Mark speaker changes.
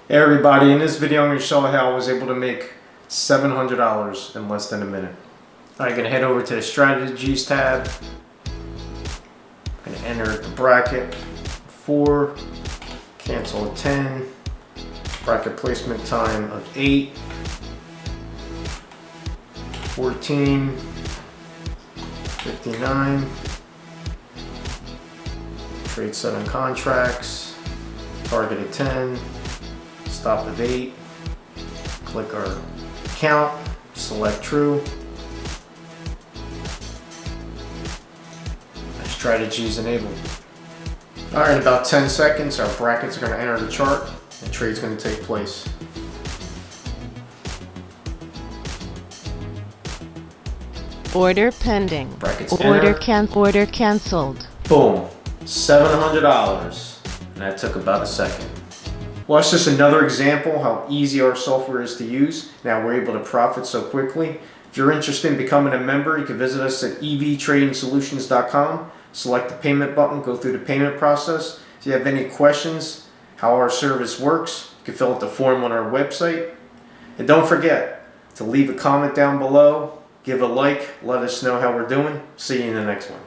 Speaker 1: Hey everybody, in this video I'm going to show how I was able to make $700 in less than a minute. Alright, I'm going to head over to the strategies tab. I'm going to enter the bracket 4, cancel a 10, bracket placement time of 8, 14, 59, trade 7 contracts, target at 10, stop of 8, click our count, select true. Our strategy is enabled. Alright, in about 10 seconds our brackets are going to enter the chart and trade's going to take place.
Speaker 2: Order pending.
Speaker 1: Brackets
Speaker 2: Order
Speaker 1: enter.
Speaker 2: order canceled.
Speaker 1: Boom, $700, and that took about a second. Well, that's just another example how easy our software is to use. Now we're able to profit so quickly. If you're interested in becoming a member, you can visit us at evtradingsolutions.com, select the payment button, go through the payment process. If you have any questions how our service works, you can fill out the form on our website. And don't forget to leave a comment down below, give a like, let us know how we're doing. See you in the next one.